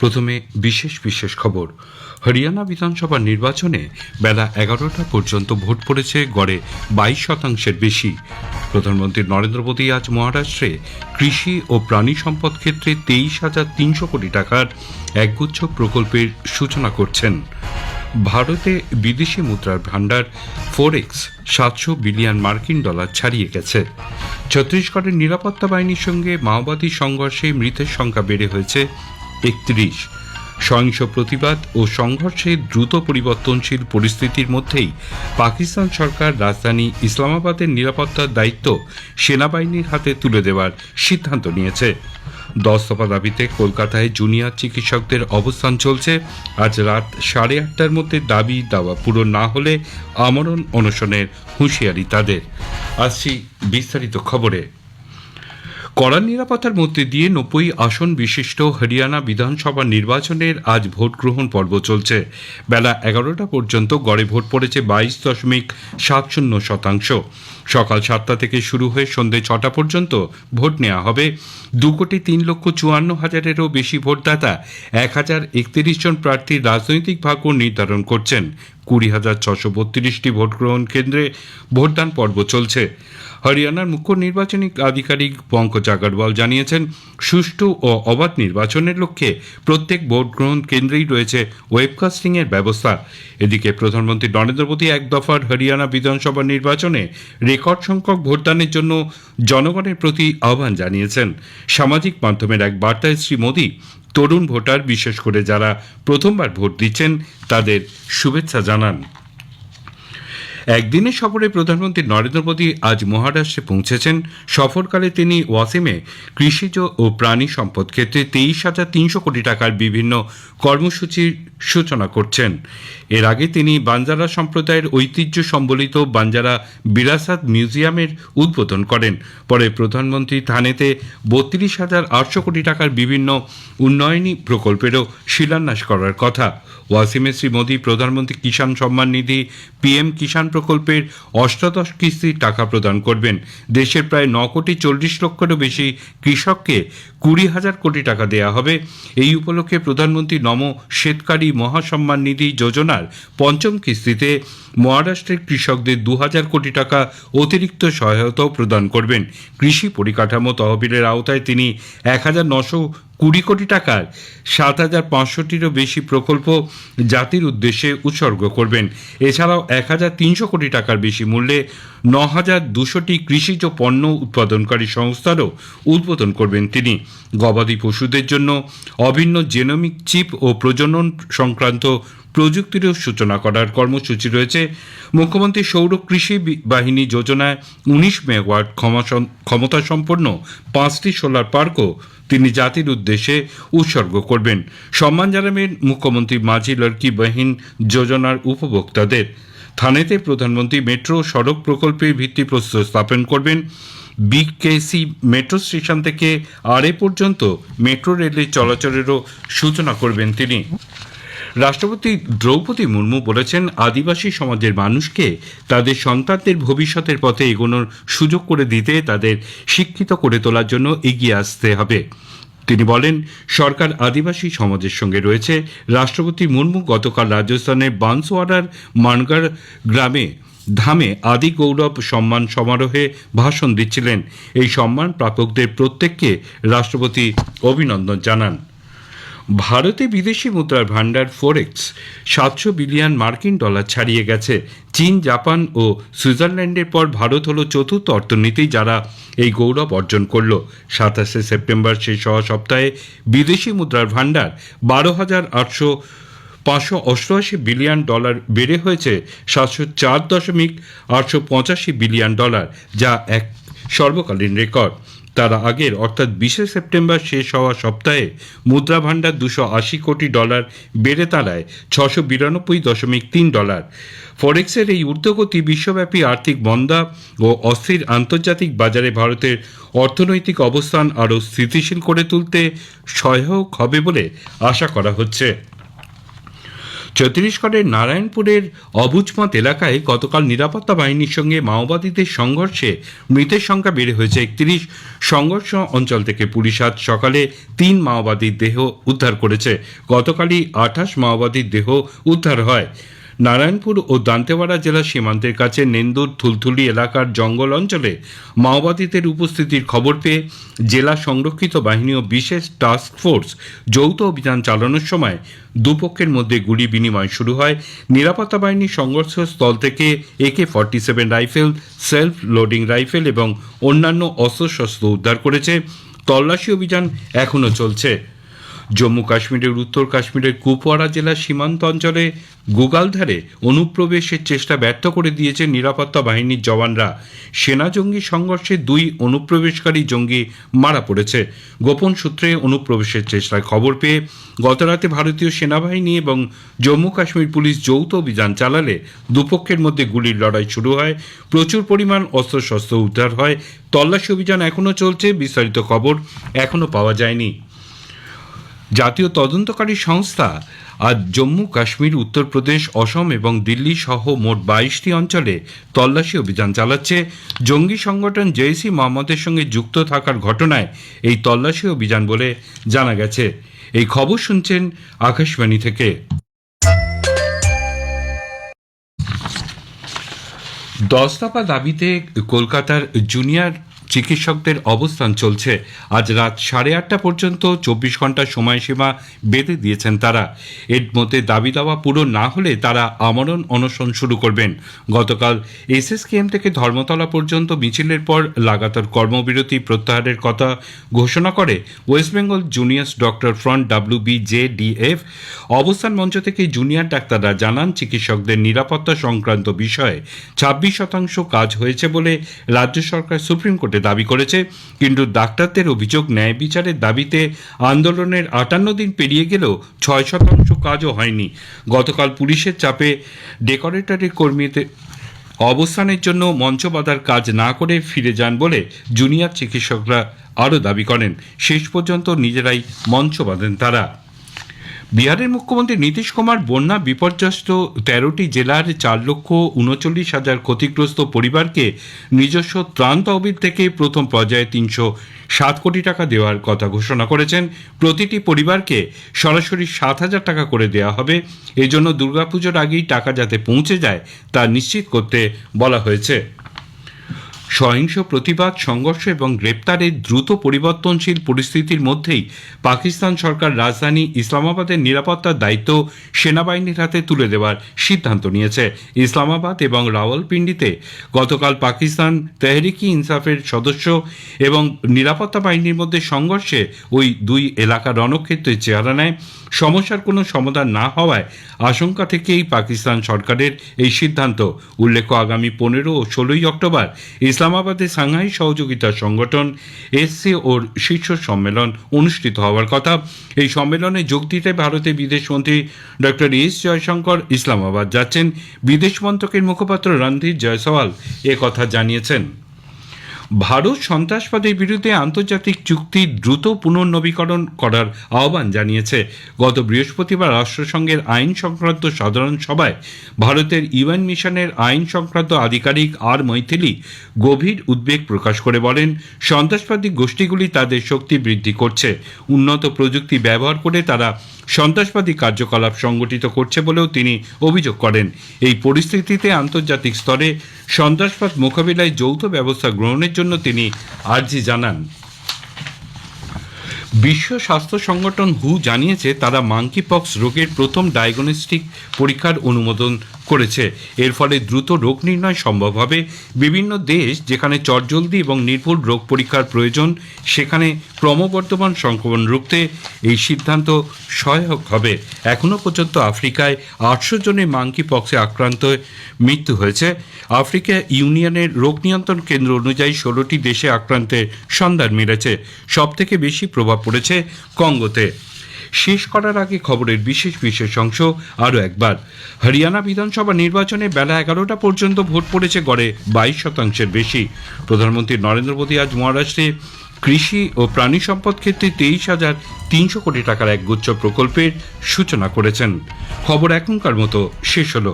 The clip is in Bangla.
প্রথমে বিশেষ খবর। হরিয়ানা বিধানসভা নির্বাচনে বেলা ১১টা পর্যন্ত ভোট পড়েছে গড়ে ২২% বেশি। প্রধানমন্ত্রী নরেন্দ্র মোদী আজ মহারাষ্ট্রে কৃষি ও প্রাণী সম্পদ ক্ষেত্রে ২৩,৩০০ কোটি টাকার একগুচ্ছ প্রকল্পের সূচনা করছেন। ভারতে বিদেশি মুদ্রার ভাণ্ডার ফরেক্স ৭০০ বিলিয়ন মার্কিন ডলার ছাড়িয়ে গেছে। ছত্তিশগড়ের নিরাপত্তা বাহিনীর সঙ্গে মাওবাদী সংঘর্ষে মৃতের সংখ্যা বেড়ে হয়েছে ৩১। সহিংস প্রতিবাদ ও সংঘর্ষে দ্রুত পরিবর্তনশীল পরিস্থিতির মধ্যেই পাকিস্তান সরকার রাজধানী ইসলামাবাদের নিরাপত্তার দায়িত্ব সেনাবাহিনীর হাতে তুলে দেওয়ার সিদ্ধান্ত নিয়েছে। 10 দফা দাবিতে কলকাতায় জুনিয়র চিকিৎসকদের অবস্থান চলছে। আজ রাত 8:30টার মধ্যে দাবি দাওয়া পূরণ না হলে আমরণ অনশনের হুঁশিয়ারি তাদের। আসছি বিস্তারিত খবরে। কড়া নিরাপত্তার মধ্যে দিয়ে 90 আসন বিশিষ্ট হরিয়ানা বিধানসভা নির্বাচনের আজ ভোট গ্রহণ পর্ব চলছে। বেলা 11টা পর্যন্ত গড়ে ভোট পড়েছে 22.70%। সকাল 7টা থেকে শুরু হয়ে সন্ধ্যে 6টা পর্যন্ত ভোট নেওয়া হবে। 2,53,54,000-এরও বেশি ভোটদাতা 1,031 জন প্রার্থীর রাজনৈতিক ভাগ্য নির্ধারণ করছেন। 20,632টি ভোট গ্রহণ কেন্দ্রে ভোটদান পর্ব চলছে। হরিয়ানার মুখ্য নির্বাচনী আধিকারিক পঙ্কজ আগরওয়াল জানিয়েছেন, সুষ্ঠু ও অবাধ নির্বাচনের লক্ষ্যে প্রত্যেক ভোট গ্রহণ কেন্দ্রেই রয়েছে ওয়েবকাস্টিংয়ের ব্যবস্থা। এদিকে প্রধানমন্ত্রী নরেন্দ্র মোদী এক দফার হরিয়ানা বিধানসভা নির্বাচনে রেকর্ড সংখ্যক ভোটদানের জন্য জনগণের প্রতি আহ্বান জানিয়েছেন। সামাজিক মাধ্যমের এক বার্তায় শ্রী মোদী তরুণ ভোটার, বিশেষ করে যারা প্রথমবার ভোট দিচ্ছেন, তাদের শুভেচ্ছা জানান। একদিনের সফরে প্রধানমন্ত্রী নরেন্দ্র মোদী আজ মহারাষ্ট্রে পৌঁছেছেন। সফরকালে তিনি ওয়াসিমে কৃষিজ ও প্রাণী সম্পদ ক্ষেত্রে 23,300 কোটি টাকার বিভিন্ন কর্মসূচির সূচনা করছেন। এর আগে তিনি বাঞ্জারা সম্প্রদায়ের ঐতিহ্য সম্বলিত বাঞ্জারা বিরাসাত মিউজিয়ামের উদ্বোধন করেন। পরে প্রধানমন্ত্রী থানেতে 32,800 কোটি টাকার বিভিন্ন উন্নয়নী প্রকল্পেরও শিলান্যাস করার কথা। ওয়াসিমে শ্রী মোদী প্রধানমন্ত্রী কিষাণ সম্মান নিধি PM কিষাণ প্রকল্পের 88 কিস্তির টাকা প্রদান করবেন। দেশের প্রায় 9,40,00,000-এরও বেশি কৃষককে 20,000 কোটি টাকা দেওয়া হবে। এই উপলক্ষে প্রধানমন্ত্রী নমো শ্বেতকারী মহাসম্মান নিধি যোজনার 5ম কিস্তিতে মহারাষ্ট্রের কৃষকদের 2,000 কোটি টাকা অতিরিক্ত সহায়তাও প্রদান করবেন। কৃষি পরিকাঠামো তহবিলের আওতায় তিনি 1,920 কোটি টাকার 7,500টিরও বেশি প্রকল্প জাতির উদ্দেশ্যে উৎসর্গ করবেন। এছাড়াও 1,300 কোটি টাকার বেশি মূল্যে 9,200টি কৃষিজ পণ্য উৎপাদনকারী সংস্থারও উদ্বোধন করবেন তিনি। গবাদি পশুদের জন্য অভিন্ন জেনোমিক চিপ ও প্রজনন সংক্রান্ত প্রযুক্তিরও সূচনা করার কর্মসূচি রয়েছে। মুখ্যমন্ত্রী সৌর কৃষি বাহিনী যোজনায় 19 মেগাওয়াট ক্ষমতা সম্পন্ন 5টি সোলার পার্কও তিনি জাতির উদ্দেশ্যে উৎসর্গ করবেন। সম্মান জানাবেন মুখ্যমন্ত্রী মাঝি লড়কি বহিন যোজনার উপভোক্তাদের। থানেতে প্রধানমন্ত্রী মেট্রো সড়ক প্রকল্পের ভিত্তিপ্রস্তর স্থাপন করবেন। BKC মেট্রো স্টেশন থেকে আড়ে পর্যন্ত মেট্রো রেলের চলাচলেরও সূচনা করবেন তিনি। রাষ্ট্রপতি দ্রৌপদী মুর্মু বলেছেন, আদিবাসী সমাজের মানুষকে তাদের সন্তানদের ভবিষ্যতের পথে এগোনোর সুযোগ করে দিতে তাদের শিক্ষিত করে তোলার জন্য এগিয়ে আসতে হবে। তিনি বলেন, সরকার আদিবাসী সমাজের সঙ্গে রয়েছে। রাষ্ট্রপতি মুর্মু গতকাল রাজস্থানের বানসওয়ারার মানগড় গ্রামে ধামে আদি গৌরব সম্মান সমারোহে ভাষণ দিচ্ছিলেন। এই সম্মান প্রাপকদের প্রত্যেককে রাষ্ট্রপতি অভিনন্দন জানান। ভারতে বিদেশি মুদ্রার ভাণ্ডার ফরেক্স ৭০০ বিলিয়ন মার্কিন ডলার ছাড়িয়ে গেছে। চীন, জাপান ও সুইজারল্যান্ডের পর ভারত হল চতুর্থ অর্থনীতি যারা এই গৌরব অর্জন করল। 27 সেপ্টেম্বর শেষ হওয়া সপ্তাহে বিদেশি মুদ্রার ভাণ্ডার 12,588 বিলিয়ন ডলার বেড়ে হয়েছে 704,885 বিলিয়ন ডলার, যা এক সর্বকালীন রেকর্ড। তার আগের অর্থাৎ 20 সেপ্টেম্বর শেষ হওয়া সপ্তাহে মুদ্রা ভাণ্ডার 280 কোটি ডলার বেড়ে দাঁড়ায় 692.3 ডলার। ফরেক্সের এই ঊর্ধ্বগতি বিশ্বব্যাপী আর্থিক মন্দা ও অস্থির আন্তর্জাতিক বাজারে ভারতের অর্থনৈতিক অবস্থান আরও স্থিতিশীল করে তুলতে সহায়ক হবে বলে আশা করা হচ্ছে। ছত্তিশগড়ের নারায়ণপুরের অবুজমত এলাকায় গতকাল নিরাপত্তা বাহিনীর সঙ্গে মাওবাদীদের সংঘর্ষে মৃতের সংখ্যা বেড়ে হয়েছে 31। সংঘর্ষ অঞ্চল থেকে পুলিশ আজ সকালে 3 মাওবাদীর দেহ উদ্ধার করেছে। গতকালই 28 মাওবাদীর দেহ উদ্ধার হয়। নারায়ণপুর ও দান্তেওয়াড়া জেলার সীমান্তের কাছে নেন্দুর থুলথুলি এলাকার জঙ্গল অঞ্চলে মাওবাদীদের উপস্থিতির খবর পেয়ে জেলা সংরক্ষিত বাহিনী ও বিশেষ টাস্ক ফোর্স যৌথ অভিযান চালানোর সময় দুপক্ষের মধ্যে গুলি বিনিময় শুরু হয়। নিরাপত্তা বাহিনীর সংঘর্ষস্থল থেকে AK-47 rifle, self loading rifle এবং অন্যান্য অস্ত্রশস্ত্র উদ্ধার করেছে। তল্লাশি অভিযান এখনও চলছে। জম্মু কাশ্মীরের উত্তর কাশ্মীরের কুপওয়ারা জেলার সীমান্ত অঞ্চলে গুগালধারে অনুপ্রবেশের চেষ্টা ব্যর্থ করে দিয়েছে নিরাপত্তা বাহিনীর জওয়ানরা। সেনা জঙ্গি সংঘর্ষে 2 অনুপ্রবেশকারী জঙ্গি মারা পড়েছে। গোপন সূত্রে অনুপ্রবেশের চেষ্টার খবর পেয়ে গতরাতে ভারতীয় সেনাবাহিনী এবং জম্মু কাশ্মীর পুলিশ যৌথ অভিযান চালালে দুপক্ষের মধ্যে গুলির লড়াই শুরু হয়। প্রচুর পরিমাণ অস্ত্রশস্ত্র উদ্ধার হয়। তল্লাশি অভিযান এখনও চলছে। বিস্তারিত খবর এখনও পাওয়া যায়নি। জাতীয় তদন্তকারী সংস্থা আজ জম্মু কাশ্মীর, উত্তরপ্রদেশ, অসম এবং দিল্লি সহ মোট 22টি অঞ্চলে তল্লাশি অভিযান চালাচ্ছে। জঙ্গি সংগঠন জেইশ ই মোহাম্মদের সঙ্গে যুক্ত থাকার ঘটনায় এই তল্লাশি অভিযান বলে জানা গেছে। এই খবর শুনছেন আকাশবাণী থেকে। 10 দফা দাবিতে কলকাতার জুনিয়র চিকিৎসকদের অবস্থান চলছে। আজ রাত 8:30 পর্যন্ত 24 ঘন্টার সময়সীমা বেঁধে দিয়েছেন তারা। এর মধ্যে দাবি দাওয়া পূরণ না হলে তারা আমরণ অনশন শুরু করবেন। গতকাল SSKM থেকে ধর্মতলা পর্যন্ত মিছিলের পর লাগাতার কর্মবিরতি প্রত্যাহারের কথা ঘোষণা করে West Bengal juniors doctor front WBJDF। অবস্থান মঞ্চ থেকে জুনিয়র ডাক্তাররা জানান, চিকিৎসকদের নিরাপত্তা সংক্রান্ত বিষয়ে 26% কাজ হয়েছে বলে রাজ্য সরকার সুপ্রিম কোর্টে দাবি করেছে। কিন্তু ডাক্তারদের অভিযোগ, ন্যায় বিচারের দাবিতে আন্দোলনের 58 দিন পেরিয়ে গেলেও 6% কাজও হয়নি। গতকাল পুলিশের চাপে ডেকোরেটরি কর্মীদের অবস্থানের জন্য মঞ্চ বাঁধার কাজ না করে ফিরে যান বলে জুনিয়র চিকিৎসকরা আরও দাবি করেন। শেষ পর্যন্ত নিজেরাই মঞ্চ বাঁধেন তারা। বিহারের মুখ্যমন্ত্রী নীতিশ কুমার বন্যা বিপর্যস্ত 13টি জেলার 4,39,000 ক্ষতিগ্রস্ত পরিবারকে নিজস্ব ত্রাণ তহবিল থেকে প্রথম পর্যায়ে 307 কোটি টাকা দেওয়ার কথা ঘোষণা করেছেন। প্রতিটি পরিবারকে সরাসরি 7,000 টাকা করে দেওয়া হবে। এজন্য দুর্গাপুজোর আগেই টাকা যাতে পৌঁছে যায় তা নিশ্চিত করতে বলা হয়েছে। সহিংস প্রতিবাদ, সংঘর্ষ এবং গ্রেপ্তারের দ্রুত পরিবর্তনশীল পরিস্থিতির মধ্যেই পাকিস্তান সরকার রাজধানী ইসলামাবাদের নিরাপত্তার দায়িত্ব সেনাবাহিনীর হাতে তুলে দেওয়ার সিদ্ধান্ত নিয়েছে। ইসলামাবাদ এবং রাওয়ালপিন্ডিতে গতকাল পাকিস্তান তেহরিকি ইনসাফের সদস্য এবং নিরাপত্তা বাহিনীর মধ্যে সংঘর্ষে ওই 2 এলাকা রণক্ষেত্রের চেহারা নেয়। সমস্যার কোনো সমাধান না হওয়ায় আশঙ্কা থেকেই পাকিস্তান সরকারের এই সিদ্ধান্ত। উল্লেখ্য, আগামী 15 ও 16 অক্টোবর ইসলামাবাদে সাংহাই সহযোগিতা সংগঠন SCOর শীর্ষ সম্মেলন অনুষ্ঠিত হওয়ার কথা। এই সম্মেলনে যোগ দিতে ভারতের বিদেশমন্ত্রী ডক্টর S জয়শঙ্কর ইসলামাবাদ যাচ্ছেন। বিদেশ মন্ত্রকের মুখপাত্র রণধীর জয়সওয়াল কথা জানিয়েছেন। ভারত সন্ত্রাসবাদের বিরুদ্ধে আন্তর্জাতিক চুক্তি দ্রুত পুনর্নবীকরণ করার আহ্বান জানিয়েছে। গত বৃহস্পতিবার রাষ্ট্রসংঘের আইন সংক্রান্ত সাধারণ সভায় ভারতের UN মিশনের আইন সংক্রান্ত আধিকারিক আর মৈথিলি গভীর উদ্বেগ প্রকাশ করে বলেন, সন্ত্রাসবাদী গোষ্ঠীগুলি তাদের শক্তি বৃদ্ধি করছে। উন্নত প্রযুক্তি ব্যবহার করে তারা সন্ত্রাসবাদী কার্যকলাপ সংগঠিত করছে বলেও তিনি অভিযোগ করেন। এই পরিস্থিতিতে আন্তর্জাতিক স্তরে সন্ত্রাসবাদ মোকাবিলায় যৌথ ব্যবস্থা গ্রহণের জন্য তিনি আর্জি জানান। বিশ্ব স্বাস্থ্য সংগঠন WHO জানিয়েছে তারা মাঙ্কি পক্স রোগের প্রথম ডায়াগনস্টিক পরীক্ষার অনুমোদন করেছে। এর ফলে দ্রুত রোগ নির্ণয় সম্ভব হবে। বিভিন্ন দেশ যেখানে চটজলদি এবং নির্ভুল রোগ পরীক্ষার প্রয়োজন, সেখানে ক্রমবর্ধমান সংক্রমণ রুখতে এই সিদ্ধান্ত সহায়ক হবে। এখনও পর্যন্ত আফ্রিকায় 800 জনের মাঙ্কি পক্সে আক্রান্ত মৃত্যু হয়েছে। আফ্রিকা ইউনিয়নের রোগ নিয়ন্ত্রণ কেন্দ্র অনুযায়ী 16টি দেশে আক্রান্তের সন্ধান মিলেছে। সবথেকে বেশি প্রভাব পড়েছে কঙ্গোতে। শেষ করার আগে খবরের বিশেষ অংশ আরও একবার। হরিয়ানা বিধানসভা নির্বাচনে বেলা 11টা পর্যন্ত ভোট পড়েছে গড়ে 22% বেশি। প্রধানমন্ত্রী নরেন্দ্র মোদী আজ মহারাষ্ট্রে কৃষি ও প্রাণী সম্পদ ক্ষেত্রে 23,300 কোটি টাকার একগুচ্ছ প্রকল্পের সূচনা করেছেন। খবর এখনকার মতো শেষ হলো।